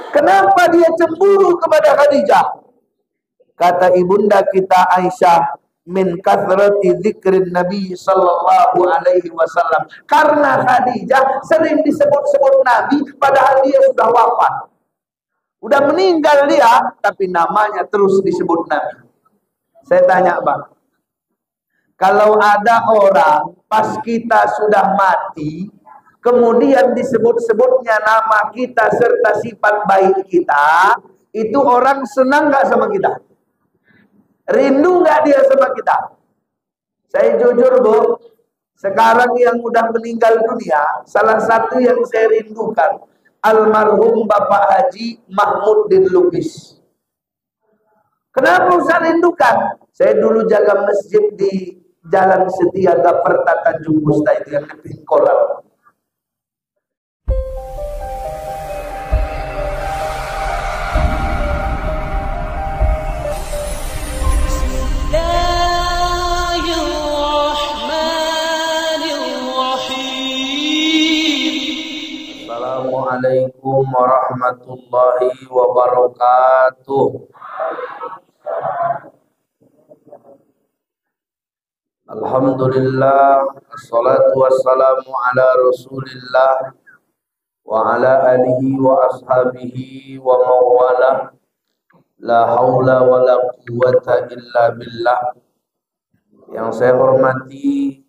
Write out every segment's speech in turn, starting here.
Kenapa dia cemburu kepada Khadijah? Kata ibunda kita Aisyah, min kathrati dzikrin Nabi sallallahu alaihi wasallam. Karena Khadijah sering disebut-sebut Nabi padahal dia sudah wafat. Udah meninggal dia, tapi namanya terus disebut Nabi. Saya tanya, Bang, kalau ada orang pas kita sudah mati, kemudian disebut-sebutnya nama kita serta sifat baik kita, itu orang senang nggak sama kita? Rindu nggak dia sama kita? Saya jujur, Bu, sekarang yang udah meninggal dunia, salah satu yang saya rindukan, almarhum Bapak Haji Mahmudin Lubis. Kenapa usah rindukan? Saya dulu jaga masjid di Jalan Setiaga Perta Tanjung Gusta itu yang di Koral. Assalamualaikum warahmatullahi wabarakatuh. Alhamdulillah, assalatu wassalamu ala rasulillah wa ala alihi wa ashabihi wa mawala. La haula wa la quwata illa billah. Yang saya hormati,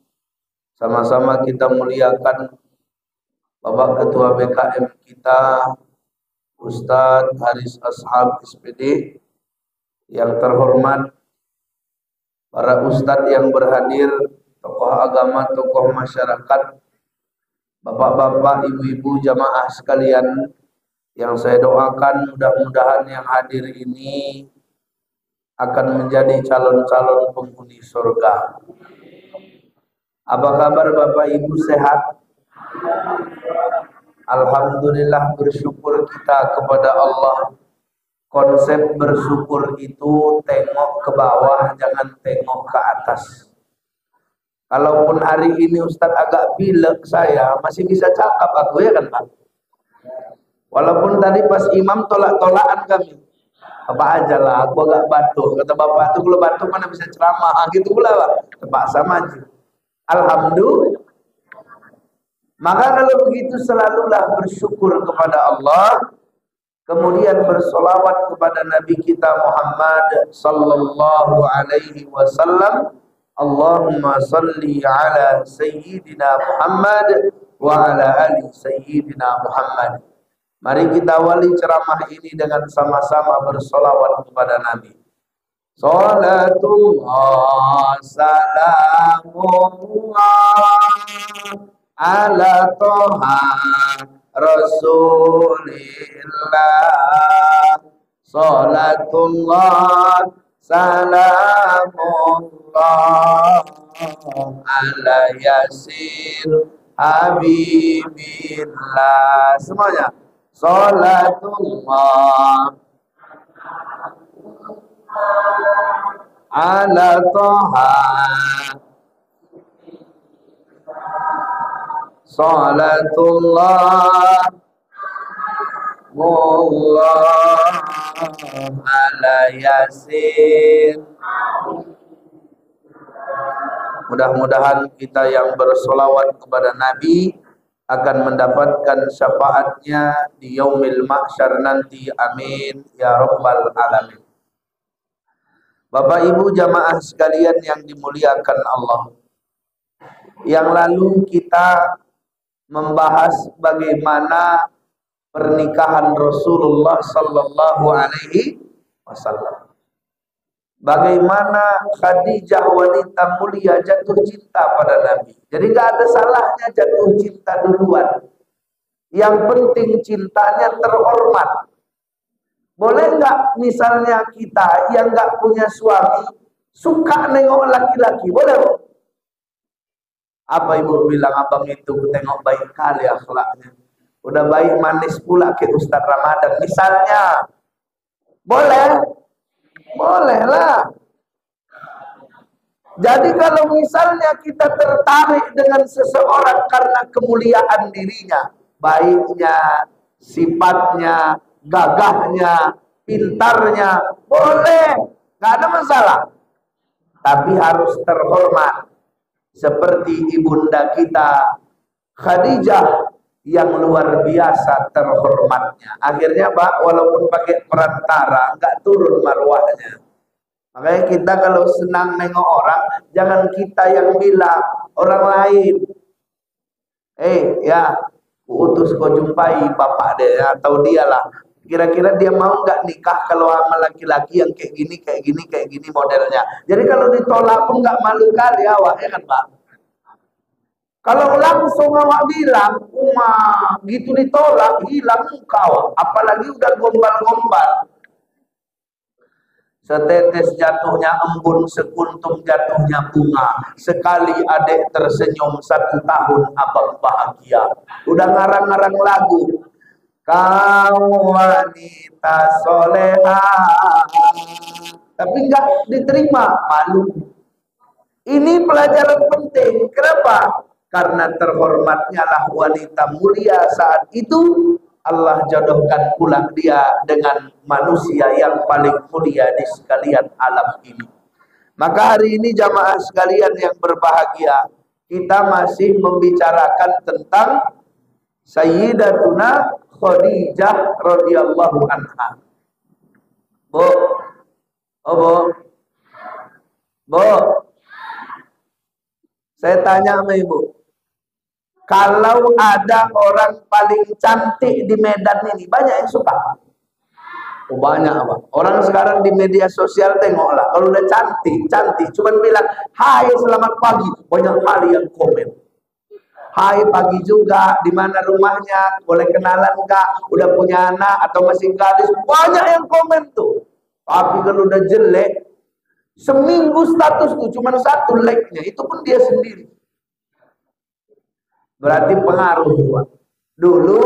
sama-sama kita muliakan Bapak Ketua BKM kita, Ustadz Haris Ashab SPD, yang terhormat para ustadz yang berhadir, tokoh agama, tokoh masyarakat, bapak-bapak, ibu-ibu, jamaah sekalian, yang saya doakan mudah-mudahan yang hadir ini akan menjadi calon-calon penghuni surga. Apa kabar Bapak Ibu, sehat? Alhamdulillah, bersyukur kita kepada Allah. Konsep bersyukur itu tengok ke bawah, jangan tengok ke atas. Kalaupun hari ini Ustadz agak pilek, saya masih bisa cakap aku, ya kan Pak? Walaupun tadi pas imam tolak-tolakan kami, apa aja lah, aku agak batuk. Kata bapak itu kalau batuk mana bisa ceramah, gitu pula Pak. Terpaksa maju. Alhamdulillah. Maka kalau begitu selalulah bersyukur kepada Allah. Kemudian bersolawat kepada Nabi kita Muhammad sallallahu alaihi wasallam. Allahumma salli ala Sayyidina Muhammad wa ala ali Sayyidina Muhammad. Mari kita awali ceramah ini dengan sama-sama bersolawat kepada Nabi. Salatullah salamullah ala toha Rasulillah, salatullah salamullah ala yasin habibillah. Semuanya, salatullah ala toha salatullah mullah ala yasin. Mudah-mudahan kita yang bersolawat kepada Nabi akan mendapatkan syafaatnya di yaumil mahsyar nanti. Amin ya rabbal alamin. Bapak Ibu jamaah sekalian yang dimuliakan Allah, yang lalu kita membahas bagaimana pernikahan Rasulullah sallallahu alaihi wasallam. Bagaimana Khadijah wanita mulia jatuh cinta pada Nabi. Jadi gak ada salahnya jatuh cinta duluan. Yang penting cintanya terhormat. Boleh nggak misalnya kita yang nggak punya suami suka nengok laki-laki? Boleh? Apa ibu bilang, abang itu tengok baik kali akhlaknya, udah baik manis pula ke Ustadz Ramadan misalnya. Boleh? Boleh lah. Jadi kalau misalnya kita tertarik dengan seseorang karena kemuliaan dirinya, baiknya, sifatnya, gagahnya, pintarnya, boleh, nggak ada masalah. Tapi harus terhormat. Seperti ibunda kita Khadijah yang luar biasa terhormatnya. Akhirnya Pak, walaupun pakai perantara, nggak turun marwahnya. Makanya kita kalau senang nengok orang, jangan kita yang bilang, orang lain. Ya, utus kau jumpai bapak dia atau dialah. Kira-kira dia mau nggak nikah kalau sama laki-laki yang kayak gini modelnya. Jadi kalau ditolak pun nggak malu kali awak, ya kan Pak? Kalau langsung awak bilang, gitu ditolak, hilang muka awak. Apalagi udah gombal-gombal. Setetes jatuhnya embun, sekuntum jatuhnya bunga. Sekali adik tersenyum, 1 tahun abang bahagia. Udah ngarang-ngarang lagu. Kau wanita soleha, tapi enggak diterima, malu. Ini pelajaran penting. Kenapa? Karena terhormatnya lah wanita mulia saat itu, Allah jodohkan pula dia dengan manusia yang paling mulia di sekalian alam ini. Maka hari ini jamaah sekalian yang berbahagia, kita masih membicarakan tentang Sayyidatuna Khadijah radhiyallahu anha. Bu, Bu, saya tanya sama ibu, kalau ada orang paling cantik di Medan ini, banyak yang suka? Oh, banyak Pak. Orang sekarang di media sosial tengoklah, kalau udah cantik, cuman bilang, hai selamat pagi, banyak kali yang komen. Hai pagi juga, di mana rumahnya, boleh kenalan enggak, udah punya anak atau masih gadis, banyak yang komen tuh. Tapi kalau udah jelek, seminggu status tuh cuma 1 like-nya, itu pun dia sendiri. Berarti pengaruh Pak. Dulu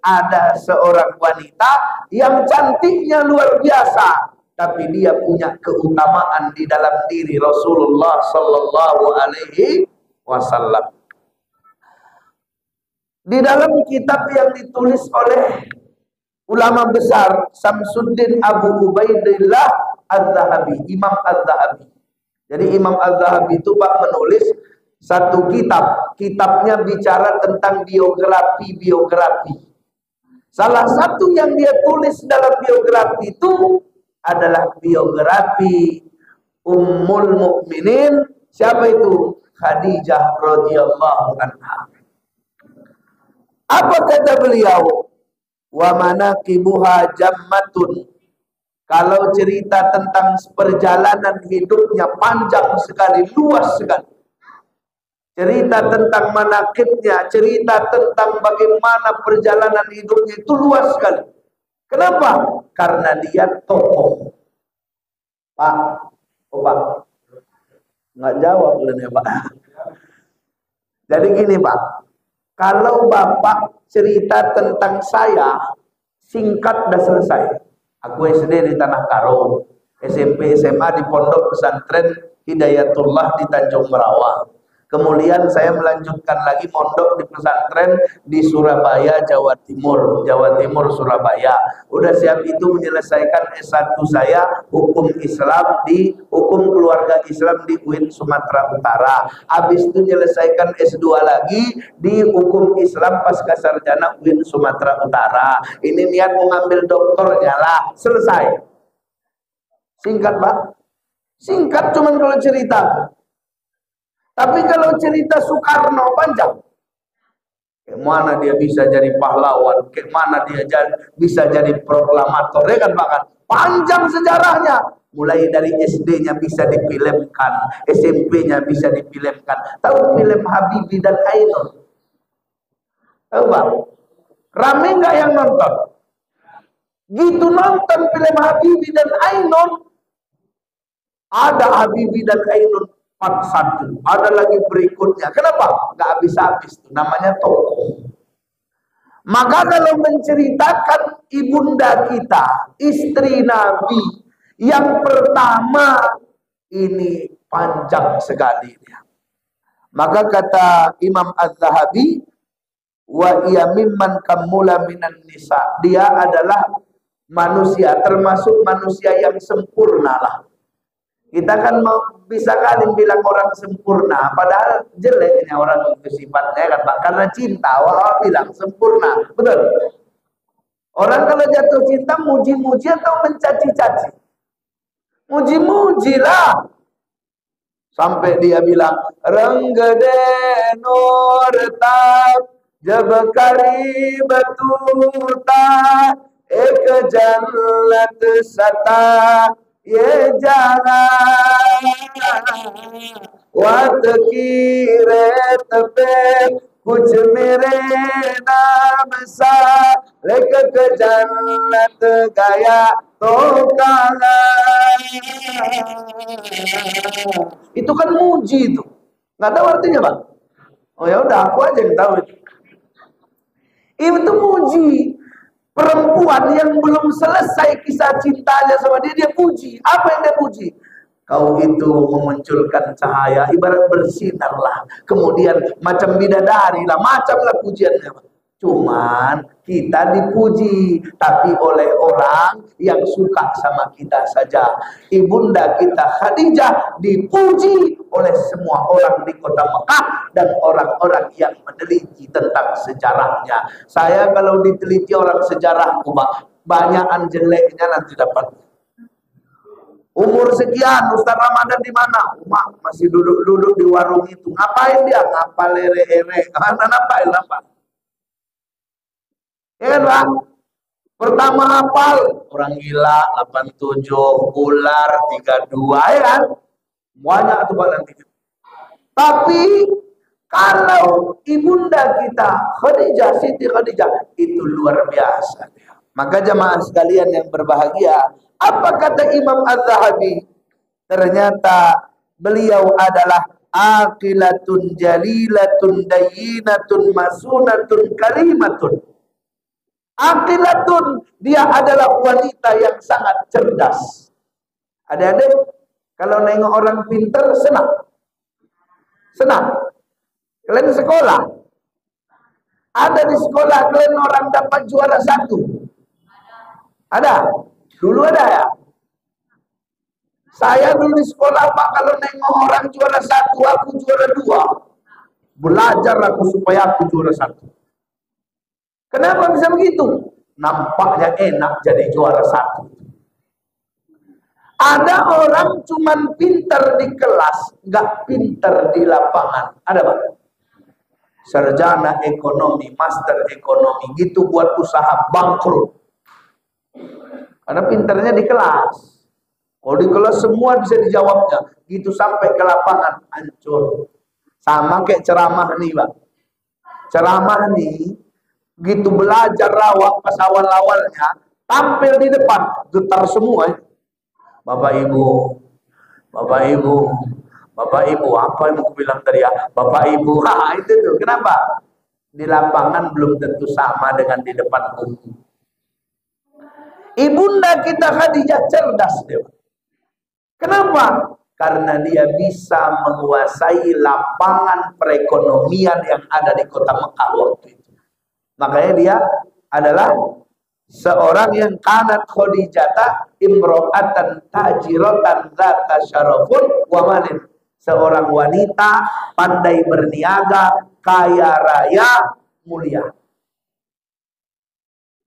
ada seorang wanita yang cantiknya luar biasa, tapi dia punya keutamaan di dalam diri Rasulullah sallallahu alaihi wasallam. Di dalam kitab yang ditulis oleh ulama besar Samsuddin Abu Ubaidillah Az-Zahabi, Imam Az-Zahabi. Jadi Imam Az-Zahabi itu Pak menulis satu kitabnya bicara tentang biografi. Salah satu yang dia tulis dalam biografi itu adalah biografi Ummul Mukminin. Siapa itu? Khadijah radhiyallahu anha. Apa kata beliau? Wa manaqibuha jammatun. Kalau cerita tentang perjalanan hidupnya panjang sekali, luas sekali. Cerita tentang manaqibnya, cerita tentang bagaimana perjalanan hidupnya itu luas sekali. Kenapa? Karena dia tokoh. Pak, Pak, nggak jawab ya Pak. Jadi gini Pak, kalau Bapak cerita tentang saya, singkat dan selesai. Aku SD di Tanah Karo, SMP SMA di Pondok Pesantren Hidayatullah di Tanjung Merawah. Kemudian saya melanjutkan lagi mondok di pesantren di Surabaya, Jawa Timur, Surabaya. Udah siap itu menyelesaikan S1 saya hukum Islam di hukum keluarga Islam di UIN Sumatera Utara. Habis itu menyelesaikan S2 lagi di hukum Islam pasca sarjana UIN Sumatera Utara. Ini niat mau ngambil doktornya lah, selesai. Singkat Pak, singkat cuman kalau cerita. Tapi kalau cerita Soekarno panjang. Kayak mana dia bisa jadi pahlawan, kayak mana dia bisa jadi proklamator, ya kan Pak kan? Panjang sejarahnya. Mulai dari SD-nya bisa difilmkan, SMP-nya bisa difilmkan. Tahu film Habibie dan Ainun? Tahu Pak? Rame nggak yang nonton? Gitu nonton film Habibie dan Ainun. Ada Habibie dan Ainun part 1, ada lagi berikutnya. Kenapa? Nggak habis-habis, namanya tokoh. Maka kalau menceritakan ibunda kita, istri Nabi yang pertama, ini panjang sekali dia. Maka kata Imam Az-Zahabi, wa iya mimman kamula minan nisa, dia adalah manusia, termasuk manusia yang sempurna lah. Kita kan mau bisa kali bilang orang sempurna, padahal jeleknya orang itu sifatnya kan Pak, karena cinta, wah bilang sempurna, betul. Orang kalau jatuh cinta muji-muji atau mencaci-caci? Muji-muji lah. Sampai dia bilang, Renggede Nurtab Jabakari Batuta Ek Jannat Sata Ye Jangan Wat Kiret Pe Kuch Mere Naam Sa Lek Jannat Gaya To Kahan. Itu kan muji itu. Nggak tahu artinya, Pak. Oh ya udah, aku aja yang tahu itu. Itu muji. Perempuan yang belum selesai kisah cintanya sama dia, dia puji. Apa yang dia puji? Kau itu memunculkan cahaya, ibarat bersinarlah. Kemudian macam bidadari lah, macamlah pujiannya. Cuman kita dipuji, tapi oleh orang yang suka sama kita saja. Ibunda kita Khadijah dipuji oleh semua orang di kota Mekah dan orang-orang yang meneliti tentang sejarahnya. Saya kalau diteliti orang sejarah, banyakan jeleknya nanti dapat. Umur sekian, Ustaz Ramadan di mana? Masih duduk-duduk di warung itu. Ngapain dia? Ngapal ere-ere. Ngapain? Ya kan Pak? Pertama hafal orang gila 87, ular 32, ya kan? Banyak tuh Pak nanti. Tapi kalau ibunda kita Khadijah, Siti Khadijah itu luar biasa. Maka jamaah sekalian yang berbahagia, apa kata Imam Az-Zahabi? Ternyata beliau adalah aqilatun jalilatun dayyinatun masunatun karimatun. Aqilatun, dia adalah wanita yang sangat cerdas. Adik-adik, kalau nengok orang pintar senang. Senang. Kalian sekolah. Ada di sekolah kalian orang dapat juara 1. Ada? Dulu ada ya? Saya dulu di sekolah Pak, kalau nengok orang juara 1, aku juara 2. Belajar aku supaya aku juara 1. Kenapa bisa begitu? Nampaknya enak jadi juara 1. Ada orang cuman pintar di kelas, nggak pintar di lapangan. Ada Pak? Sarjana ekonomi, master ekonomi, gitu buat usaha bangkrut. Karena pintarnya di kelas. Kalau di kelas semua bisa dijawabnya, gitu sampai ke lapangan hancur. Sama kayak ceramah nih Pak. Ceramah nih, gitu belajar rawak pas awal-awalnya, tampil di depan, getar semua. Bapak Ibu, apa yang mau bilang tadi ya? Bapak Ibu, itu tuh. Kenapa? Di lapangan belum tentu sama dengan di depan buku. Ibunda kita Khadijah cerdas dia. Kenapa? Karena dia bisa menguasai lapangan perekonomian yang ada di kota Mekah waktu itu. Makanya dia adalah seorang yang kanat Khadijata imro'atan tajiratan dzata syarafun wa malin. Seorang wanita pandai berniaga, kaya raya, mulia.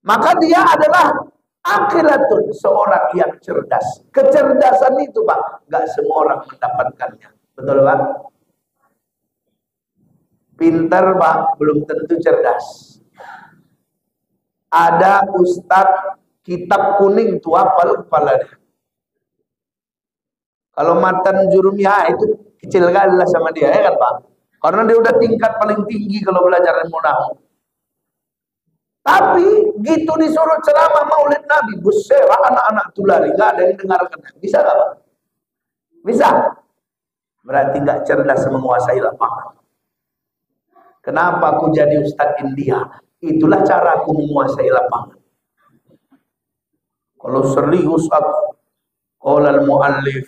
Maka dia adalah aqilatun, seorang yang cerdas. Kecerdasan itu Pak, nggak semua orang mendapatkannya. Betul Pak? Pintar Pak, belum tentu cerdas. Ada ustadz kitab kuning tuh apal kepala dia. Kalau matan jurumiyah itu kecil kali lah sama dia, ya kan Pak? Karena dia udah tingkat paling tinggi kalau belajar ilmu nahwu. Tapi gitu disuruh ceramah Maulid Nabi, busera anak-anak tulari, nggak ada yang dengarkan. Bisa nggak Pak? Bisa. Berarti nggak cerdas menguasai lapangan. Kenapa aku jadi ustadz India? Itulah cara aku menguasai lapangan. Kalau serius aku, qala al-muallif,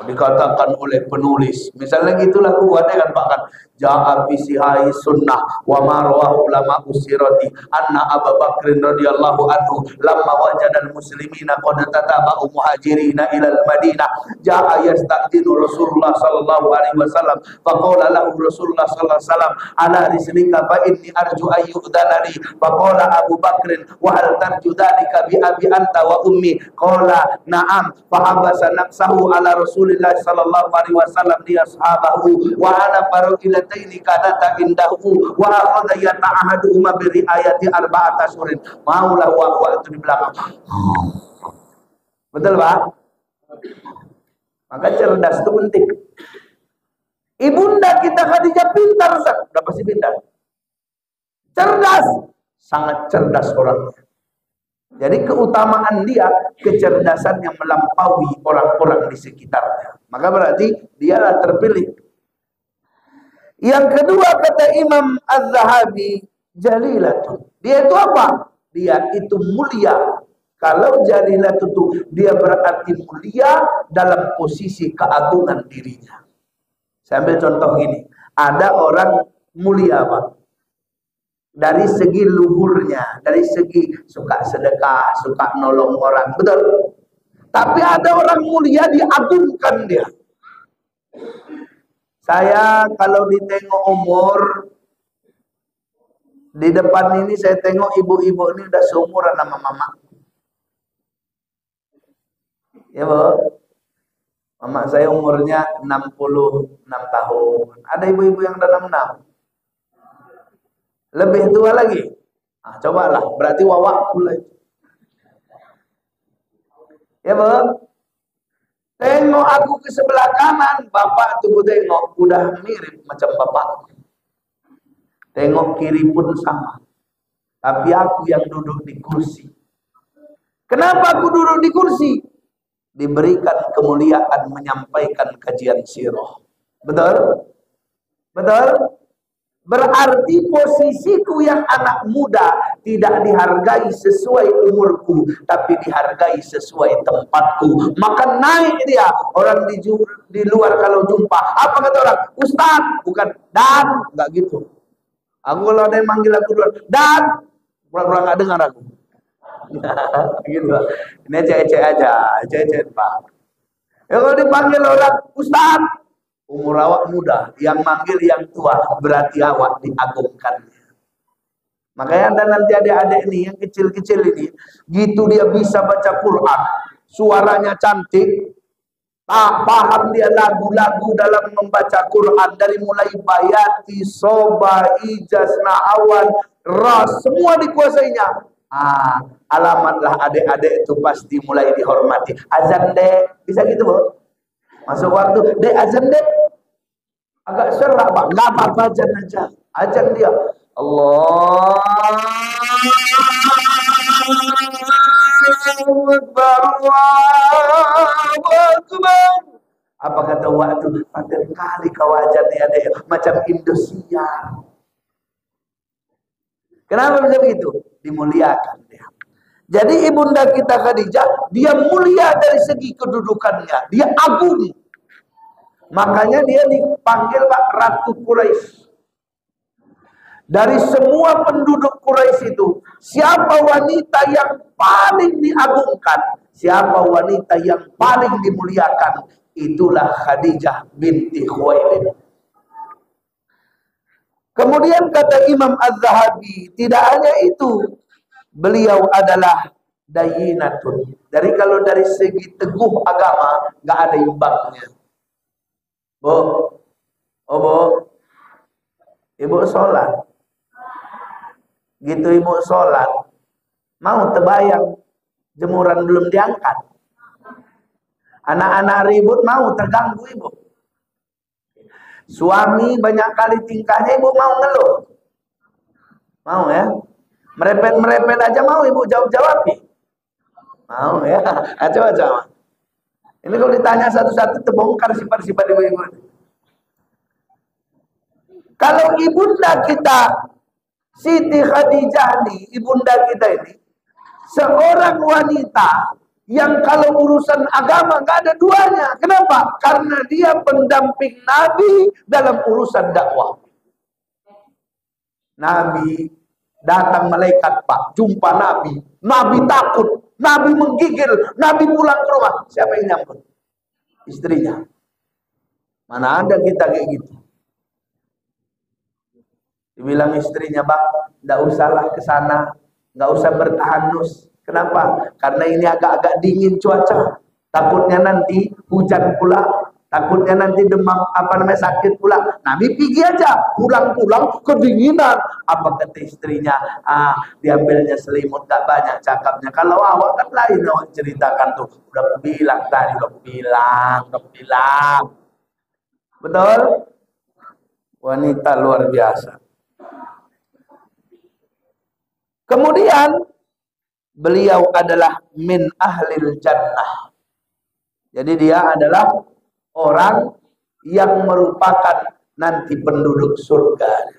dikatakan oleh penulis. Misalnya gitulah kuat kan Pak kan. Ja'a fi sihai sunnah wa ma rawahu ulama usirati anna Abu Bakr radhiyallahu anhu lamma wajada al-muslimina qad tataba'u muhajirina ila al-Madinah ja'a yasta'dinu Rasulullah sallallahu alaihi wasallam faqala lahu Rasulullah sallallahu alaihi wasallam ala rislika fa inni arju an yu'dana li faqala Abu Bakr wa hal tarju dhalika bi abi anta wa ummi qala na'am fa habasa nafsahu ala Rasulillah sallallahu alaihi wasallam li ashabahu wa ana farqilataini kanata indahu wa akhadha yata'ahaduhuma bi riayati arba'ata surin maulah wa itu di belakang. Betul Pak? Maka cerdas itu penting. Ibunda kita Khadijah pintar Ustaz, udah pasti pintar. Cerdas, sangat cerdas orangnya. Jadi keutamaan dia, kecerdasan yang melampaui orang-orang di sekitarnya. Maka berarti dialah terpilih. Yang kedua kata Imam Az-Zahabi, jalilatun. Dia itu apa? Dia itu mulia. Kalau jalilatun itu dia berarti mulia dalam posisi keagungan dirinya. Saya ambil contoh gini. Ada orang mulia Pak. Dari segi luhurnya, dari segi suka sedekah, suka nolong orang, betul. Tapi ada orang mulia diagungkan dia. Saya kalau ditengok umur, di depan ini saya tengok ibu-ibu ini udah seumuran sama mama. Ya Bu, mama saya umurnya 66 tahun. Ada ibu-ibu yang udah 66. Lebih tua lagi. Nah, cobalah, berarti wawakku lah. Ya Bu. Tengok aku ke sebelah kanan, bapak tuh tengok udah mirip macam bapak. Tengok kiri pun sama. Tapi aku yang duduk di kursi. Kenapa aku duduk di kursi? Diberikan kemuliaan menyampaikan kajian sirah. Betul? Betul? Berarti posisiku yang anak muda tidak dihargai sesuai umurku, tapi dihargai sesuai tempatku. Maka naik dia. Orang di luar kalau jumpa, apa kata orang? Ustaz, bukan Dan, enggak gitu. Aku kalau ada yang manggil aku luar, Dan, pura-pura enggak dengar aku. Gitu. Ini cek-cek aja, cek-cek Pak. Ya kalau dipanggil orang, Ustaz, umur awak muda, yang manggil yang tua, berarti awak diagungkan. Makanya ada nanti adik-adik ini, yang kecil-kecil ini, gitu dia bisa baca Quran, suaranya cantik, tak paham dia lagu-lagu dalam membaca Quran, dari mulai bayati, soba, ijaz, na'awan, ras, semua dikuasainya. Alamatlah adik-adik itu pasti mulai dihormati. Azan dek, bisa gitu Bu? Masuk waktu, dek azan dek. Agak serak Pak, nggak apa-apa azan aja. Azan dia. Allah Akbar, Allahu Akbar. Apa kata waktu? Pada kali kau azan dia dek, macam Indosiar. Kenapa bisa begitu? Dimuliakan dia. Jadi ibunda kita Khadijah, dia mulia dari segi kedudukannya. Dia agung. Makanya dia dipanggil Pak Ratu Quraisy. Dari semua penduduk Quraisy itu, siapa wanita yang paling diagungkan, siapa wanita yang paling dimuliakan, itulah Khadijah binti Khuwailid. Kemudian kata Imam Az-Zahabi, tidak hanya itu, beliau adalah dayinatun. Kalau dari segi teguh agama, nggak ada imbangnya. Bu, oh Bu, ibu sholat. Gitu ibu sholat, mau terbayang jemuran belum diangkat. Anak-anak ribut mau terganggu ibu. Suami banyak kali tingkahnya, ibu mau ngeluh. Mau ya? Merepet-merepet aja mau ibu jawab-jawab nih. Mau ya? Coba. Ini kalau ditanya satu-satu terbongkar sifat-sifat ibu-ibu. Kalau ibunda kita Siti Khadijah nih, ibunda kita ini seorang wanita yang kalau urusan agama nggak ada duanya. Kenapa? Karena dia pendamping Nabi dalam urusan dakwah. Nabi datang malaikat, Pak, jumpa Nabi. Nabi takut, Nabi menggigil, Nabi pulang ke rumah. Siapa yang nyambut? Istrinya. Mana ada kita kayak gitu. Dibilang istrinya, Bang, nggak usahlah ke sana, nggak usah bertahanus. Kenapa? Karena ini agak-agak dingin cuaca. Takutnya nanti hujan pula, takutnya nanti demam sakit pula. Nabi pergi aja, pulang-pulang kedinginan. Apa kata istrinya? Diambilnya selimut gak banyak cakapnya. Kalau awak kan lain, awak ceritakan tuh. Udah bilang tadi, udah bilang. Betul? Wanita luar biasa. Kemudian beliau adalah min ahlil jannah. Jadi dia adalah orang yang merupakan nanti penduduk surga.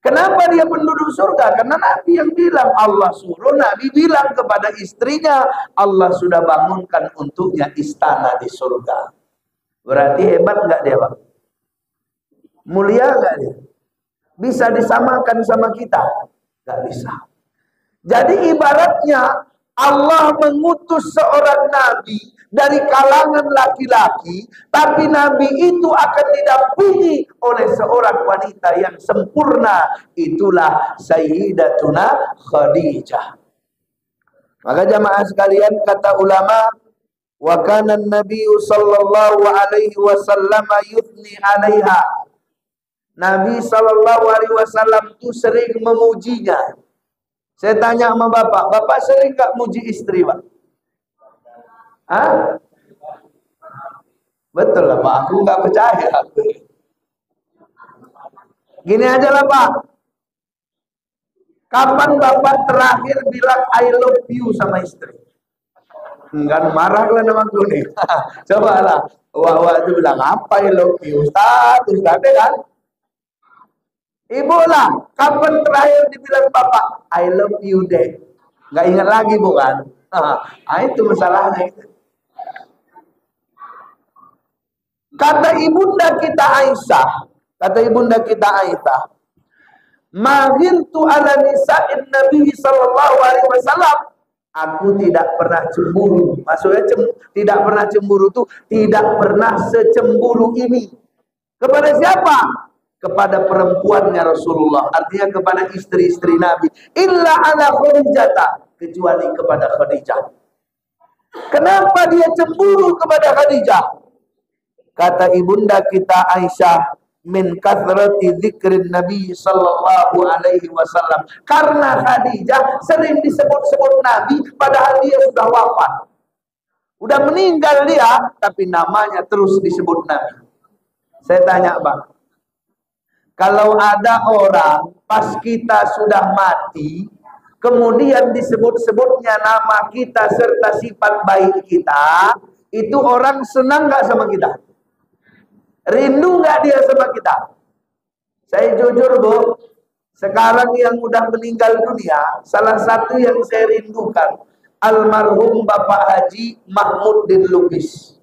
Kenapa dia penduduk surga? Karena Nabi yang bilang, Allah suruh Nabi bilang kepada istrinya, Allah sudah bangunkan untuknya istana di surga. Berarti hebat nggak dia, Bang? Mulia nggak dia? Bisa disamakan sama kita? Nggak bisa. Jadi ibaratnya Allah mengutus seorang nabi dari kalangan laki-laki, tapi nabi itu akan didampingi oleh seorang wanita yang sempurna. Itulah Sayyidatuna Khadijah. Maka jamaah sekalian, kata ulama, wa kana an-nabiy sallallahu alaihi wasallam yuthni 'alaiha. Nabi sallallahu alaihi wasallam itu sering memujinya. Saya tanya sama Bapak, Bapak sering gak muji istri, Pak? Hah? Betul lah, Pak, aku gak percaya. Gini aja lah, Pak. Kapan Bapak terakhir bilang I love you sama istri? Enggak, marah lah nama aku nih. Coba lah, wah itu bilang apa I love you? Status, ada kan? Ibu lah, kapan terakhir dibilang Bapak, I love you deh. Nggak ingat lagi bukan? Itu masalahnya. Kata ibunda kita Aisyah, Maghirtu ala nisa'in Nabi sallallahu alaihi wasallam. Aku tidak pernah cemburu. Maksudnya tidak pernah cemburu itu tidak pernah secemburu ini. Kepada siapa? Kepada perempuannya Rasulullah, artinya kepada istri-istri Nabi, illa ala Khadijah, kecuali kepada Khadijah. Kenapa dia cemburu kepada Khadijah? Kata ibunda kita Aisyah, min kathrati dzikrin Nabi sallallahu alaihi wasallam, karena Khadijah sering disebut-sebut Nabi padahal dia sudah wafat. Udah meninggal dia, tapi namanya terus disebut Nabi. Saya tanya, Bang, kalau ada orang pas kita sudah mati, kemudian disebut-sebutnya nama kita serta sifat baik kita, itu orang senang nggak sama kita? Rindu nggak dia sama kita? Saya jujur, Bu, sekarang yang udah meninggal dunia, salah satu yang saya rindukan, almarhum Bapak Haji Mahmuddin Lubis.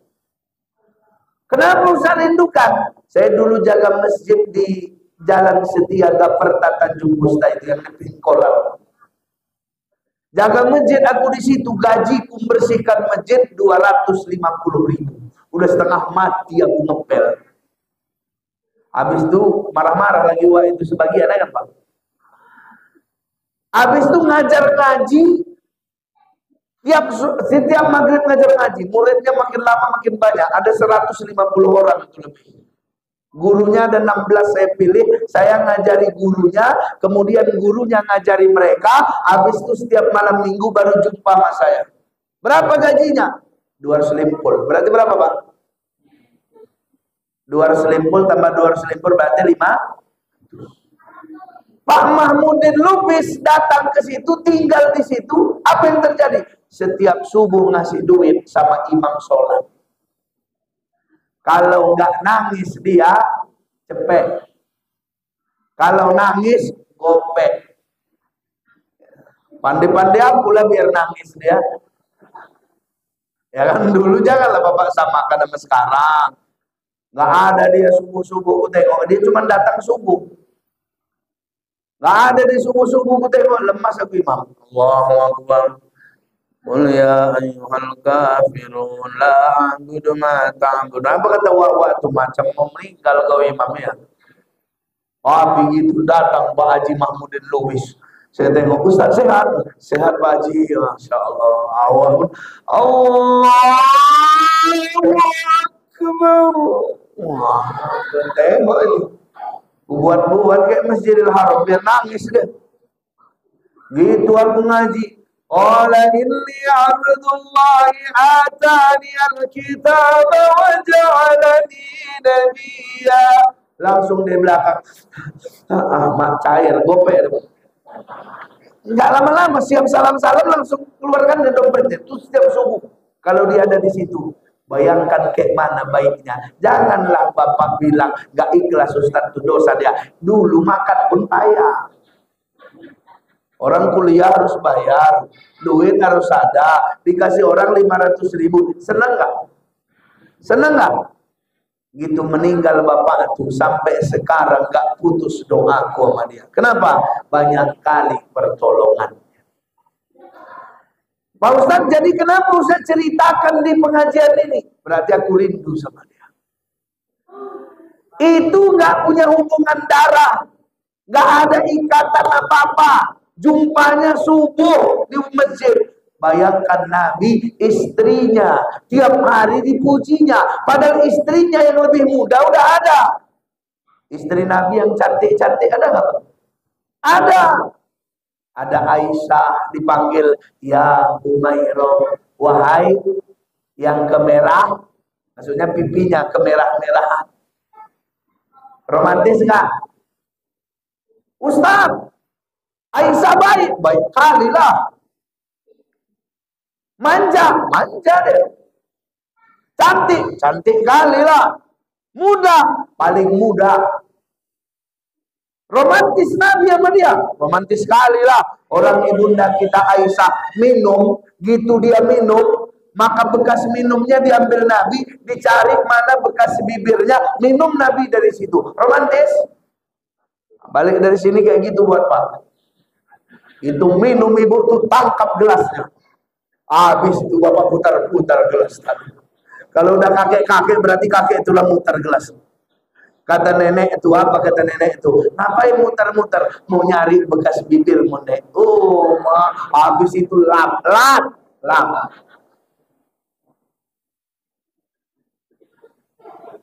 Kenapa saya rindukan? Saya dulu jaga masjid di Jalan Setiaga Perta Tanjung Gusta itu yang di Koral. Jaga masjid aku di situ, gajiku membersihkan masjid 250.000. Udah setengah mati aku ngepel. Habis itu marah-marah lagi, wah itu sebagian kan, Pak. Habis itu ngajar ngaji, setiap maghrib ngajar ngaji, muridnya makin lama makin banyak, ada 150 orang itu lebih. Gurunya ada 16 saya pilih, saya ngajari gurunya, kemudian gurunya ngajari mereka, habis itu setiap malam minggu baru jumpa sama saya. Berapa gajinya? 200 lempul. Berarti berapa, Pak? 200 lempul tambah 200 lempul berarti 5. Pak Mahmuddin Lubis datang ke situ, tinggal di situ, apa yang terjadi? Setiap subuh ngasih duit sama imam sholat. Kalau nggak nangis dia cepet. Kalau nangis gopek. Pandai-pandai aku lah biar nangis dia. Ya kan dulu janganlah Bapak samakan sama sekarang. Nggak ada dia subuh-subuh ku tengok, dia cuma datang subuh. Nggak ada di subuh-subuh ku tengok, lemas aku imam. Allahu Akbar. Qul ya ayyuhal kafirun la a'budu ma ta'budun. Apa kata wa itu macam mau meninggal kau imamnya. Begitu datang Pak Haji Mahmudin Lubis. Saya tengok Ustaz sehat, sehat Pak Haji, Masya Allah. Awal pun Allahu Akbar. Wah, tengok ini. Buat-buat kayak Masjidil Haram, biar nangis deh. Gitu aku ngaji. Qala inni abdullahi atani al-kitab wa ja'alani nabiyya. Langsung di belakang. Mak cair, goper. Enggak lama-lama siap salam-salam langsung keluarkan dompetnya. Itu setiap subuh. Kalau dia ada di situ. Bayangkan kayak mana baiknya. Janganlah Bapak bilang gak ikhlas Ustaz itu dosa dia. Dulu makan pun payah. Orang kuliah harus bayar, duit harus ada, dikasih orang 500.000, seneng gak? Seneng gak? Gitu meninggal Bapak itu sampai sekarang gak putus doaku sama dia. Kenapa? Banyak kali pertolongan. Pak Ustaz, jadi kenapa Ustaz ceritakan di pengajian ini? Berarti aku rindu sama dia. Itu gak punya hubungan darah, gak ada ikatan apa-apa. Jumpanya subuh di masjid. Bayangkan Nabi, istrinya tiap hari dipujinya. Padahal istrinya yang lebih muda udah ada. Istri Nabi yang cantik-cantik ada nggak? Ada. Ada Aisyah dipanggil, ya Umairah, wahai yang kemerah. Maksudnya pipinya kemerah-merahan. Romantis nggak? Ustaz, Aisyah baik kali lah. Manja deh. Cantik kali lah. Muda, paling muda. Romantis Nabi sama dia, romantis sekali lah. Orang ibunda kita Aisyah minum, gitu dia minum, maka bekas minumnya diambil Nabi, dicari mana bekas bibirnya, minum Nabi dari situ. Romantis. Balik dari sini kayak gitu buat Pak. Itu minum ibu tuh tangkap gelasnya. Habis itu Bapak putar-putar gelas tadi. Kalau udah kakek-kakek berarti kakek itulah mutar gelas. Kata nenek itu apa? Kata nenek itu, ngapain muter-muter? Mau nyari bekas bibir nek. Oh, habis itu lap.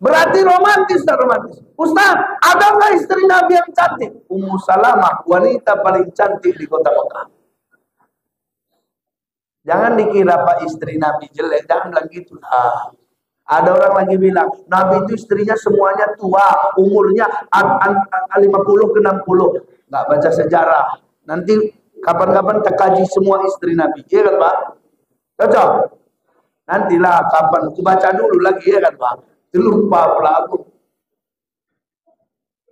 Berarti romantis tak romantis? Ustaz, ada nggak istri Nabi yang cantik? Ummu Salamah, wanita paling cantik di kota Mekah. Jangan dikira Pak istri Nabi jelek, jangan bilang gitu. Ada orang lagi bilang, Nabi itu istrinya semuanya tua, umurnya 50 ke 60. Nggak baca sejarah. Nanti kapan-kapan terkaji semua istri Nabi. Iya kan Pak? Cocok? Nantilah kapan, aku baca dulu lagi ya kan Pak? Lupa pula aku.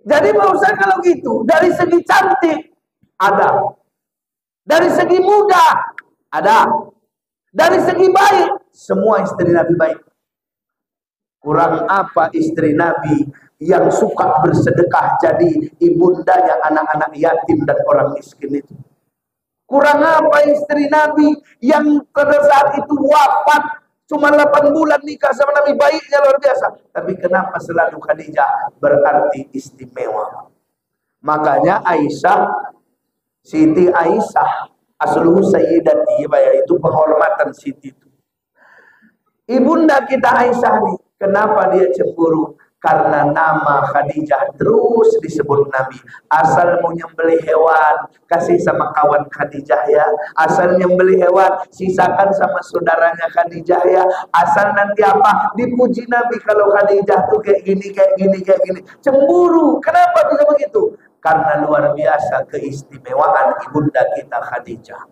Jadi Pak Ustaz kalau gitu, dari segi cantik ada. Dari segi muda ada. Dari segi baik, semua istri Nabi baik. Kurang apa istri Nabi yang suka bersedekah jadi ibundanya anak-anak yatim dan orang miskin itu? Kurang apa istri Nabi yang pada saat itu wafat cuma 8 bulan nikah sama Nabi, baiknya luar biasa. Tapi kenapa selalu Khadijah berarti istimewa? Makanya Aisyah, Siti Aisyah, asluhu sayyidati, itu penghormatan Siti itu. Ibunda kita Aisyah nih, kenapa dia cemburu? Karena nama Khadijah terus disebut Nabi. Asal mau nyembelih hewan, kasih sama kawan Khadijah ya. Asal nyembelih hewan, sisakan sama saudaranya Khadijah ya. Asal nanti apa, dipuji Nabi kalau Khadijah tuh kayak gini. Cemburu, kenapa bisa begitu? Karena luar biasa keistimewaan ibunda kita Khadijah.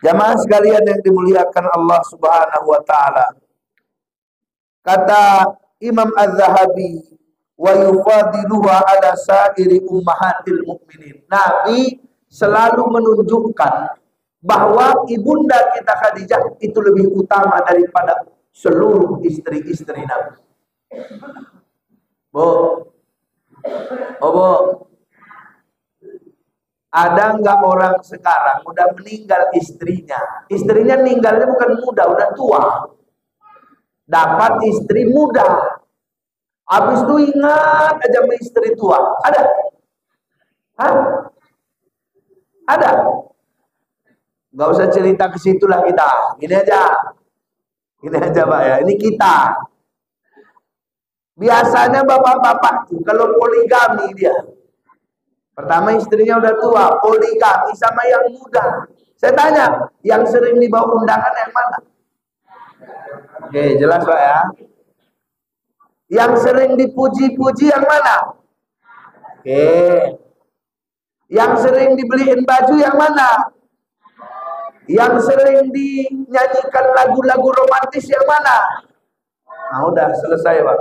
Jamaah sekalian yang dimuliakan Allah Subhanahu wa taala. Kata Imam Az-Zahabi, wa yufadiluha ala sairi ummahatil mukminin. Nabi selalu menunjukkan bahwa ibunda kita Khadijah itu lebih utama daripada seluruh istri-istri Nabi. Bu, oh bu, ada nggak orang sekarang udah meninggal istrinya? Istrinya meninggalnya bukan muda, udah tua. Dapat istri muda, habis itu ingat aja sama istri tua. Ada? Hah? Ada? Nggak usah cerita ke situlah kita. Gini aja Pak ya. Ini kita. Biasanya bapak-bapak tuh kalau poligami dia, pertama istrinya udah tua, poligami sama yang muda. Saya tanya, yang sering dibawa undangan yang mana? Oke, jelas Pak ya. Yang sering dipuji-puji yang mana? Oke. Yang sering dibeliin baju yang mana? Yang sering dinyanyikan lagu-lagu romantis yang mana? Nah udah selesai Pak.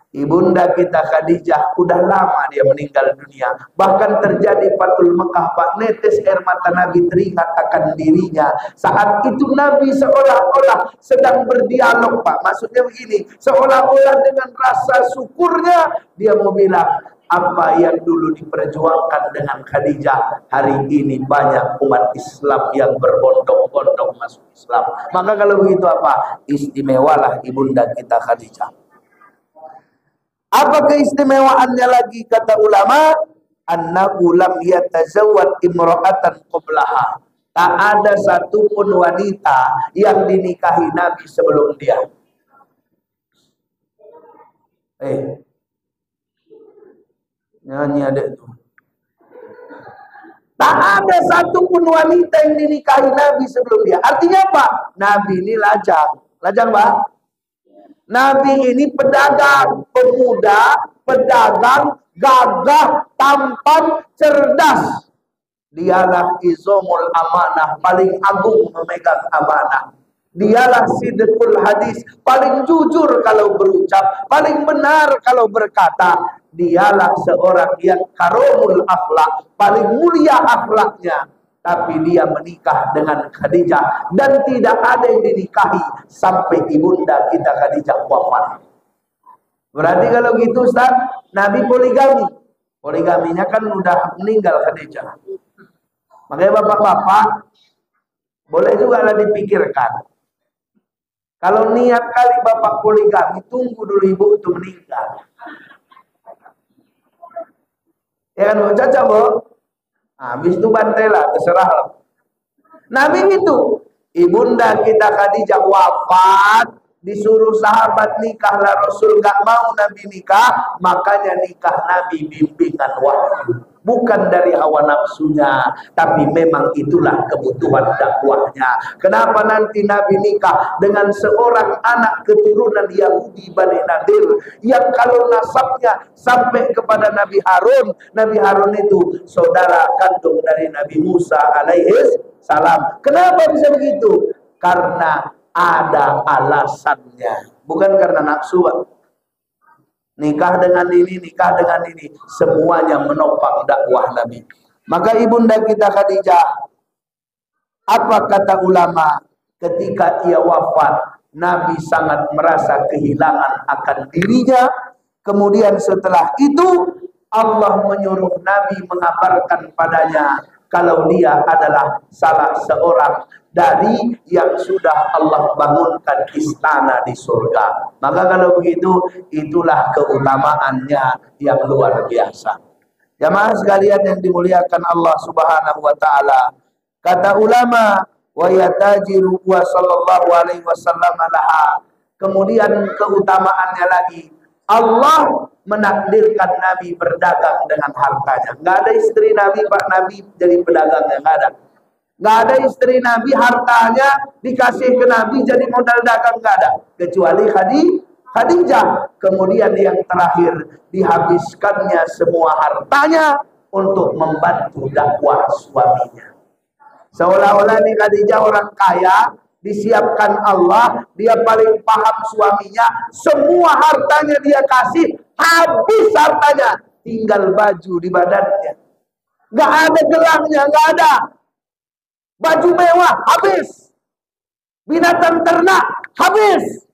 Ibunda kita Khadijah udah lama dia meninggal dunia. Bahkan terjadi Fathul Mekah Pak, netes air mata Nabi teringat akan dirinya. Saat itu Nabi seolah-olah sedang berdialog Pak. Maksudnya begini, seolah-olah dengan rasa syukurnya dia mau bilang, apa yang dulu diperjuangkan dengan Khadijah, hari ini banyak umat Islam yang berbondong-bondong masuk Islam. Maka kalau begitu apa? Istimewalah ibunda kita Khadijah. Apa keistimewaannya lagi kata ulama? Annahu lam yatazawwad imra'atan qablaha. Tak ada satupun wanita yang dinikahi Nabi sebelum dia. Nyanyi ada itu. Tak ada satupun wanita yang dinikahi Nabi sebelum dia. Artinya apa? Nabi ini lajang. Lajang Pak? Nabi ini pedagang, pemuda, pedagang, gagah, tampan, cerdas. Dialah izomul amanah, paling agung memegang amanah. Dialah sidqul hadis, paling jujur kalau berucap, paling benar kalau berkata. Dialah seorang yang karomul akhlak, paling mulia akhlaknya. Tapi dia menikah dengan Khadijah dan tidak ada yang dinikahi sampai ibunda kita Khadijah wafat. Berarti kalau gitu Ustaz, Nabi poligami. Poligaminya kan udah meninggal Khadijah. Makanya bapak-bapak boleh juga lah dipikirkan. Kalau niat kali bapak poligami, tunggu dulu ibu itu meninggal. Ya kan Bu, caca Bu? Habis itu bantailah, terserah. Nabi itu, ibunda kita Khadijah wafat, disuruh sahabat nikahlah Rasul, gak mau Nabi nikah, makanya nikah Nabi bimbingan wahyu. Bukan dari hawa nafsunya, tapi memang itulah kebutuhan dakwahnya. Kenapa nanti Nabi nikah dengan seorang anak keturunan Yahudi Bani Nadir, yang kalau nasabnya sampai kepada Nabi Harun. Nabi Harun itu saudara kandung dari Nabi Musa alaihi salam. Kenapa bisa begitu? Karena ada alasannya, bukan karena nafsu. Nikah dengan ini, nikah dengan ini, semuanya menopang dakwah Nabi. Maka ibunda kita Khadijah, apa kata ulama, ketika ia wafat, Nabi sangat merasa kehilangan akan dirinya. Kemudian setelah itu Allah menyuruh Nabi mengabarkan padanya kalau dia adalah salah seorang dari yang sudah Allah bangunkan istana di surga. Maka kalau begitu, itulah keutamaannya yang luar biasa. Jamaah sekalian yang dimuliakan Allah Subhanahu wa taala. Kata ulama, wa yatajiru wa sallallahu alaihi wasallam laha. Kemudian keutamaannya lagi, Allah menakdirkan Nabi berdagang dengan hartanya. Nggak ada istri Nabi, Pak Nabi jadi pedagangnya, nggak ada. Nggak ada istri Nabi hartanya dikasih ke Nabi jadi modal dagang, nggak ada. Kecuali Khadijah. Kemudian yang terakhir, dihabiskannya semua hartanya untuk membantu dakwah suaminya. Seolah-olah ini Khadijah orang kaya, disiapkan Allah, dia paling paham suaminya, semua hartanya dia kasih, habis hartanya, tinggal baju di badannya. Nggak ada gelangnya, nggak ada. baju mewah habis, binatang ternak habis,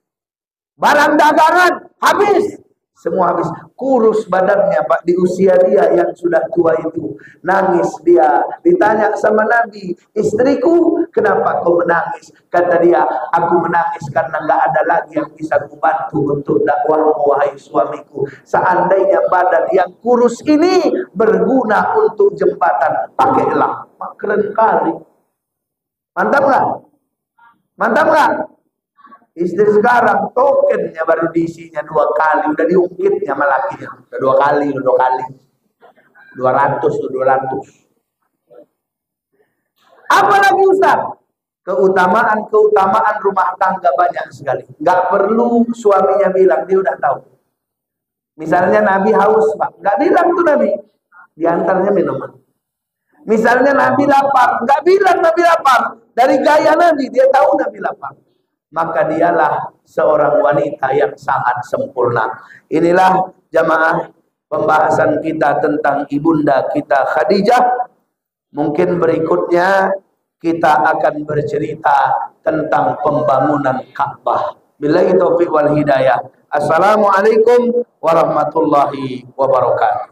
barang dagangan habis, semua habis. Kurus badannya Pak, di usia dia yang sudah tua itu. Nangis dia, ditanya sama Nabi, istriku kenapa kau menangis? Kata dia, aku menangis karena nggak ada lagi yang bisa kubantu untuk dakwahmu wahai suamiku. Seandainya badan yang kurus ini berguna untuk jembatan, pakailah. Keren kali. Mantap nggak? Mantap nggak? Istri sekarang tokennya baru diisinya 2 kali, udah diungkitnya sama lakinya. Udah 2 kali, 200. Apalagi Ustaz? Keutamaan rumah tangga banyak sekali. Nggak perlu suaminya bilang, dia udah tahu. Misalnya Nabi haus, Pak. Nggak bilang tuh Nabi. Diantarnya minuman. Misalnya Nabi lapar. Nggak bilang Nabi lapar. Dari gaya Nabi, dia tahu Nabi lapar. Maka dialah seorang wanita yang sangat sempurna. Inilah jamaah pembahasan kita tentang ibunda kita Khadijah. Mungkin berikutnya kita akan bercerita tentang pembangunan Ka'bah. Billahi taufiq wal hidayah. Assalamualaikum warahmatullahi wabarakatuh.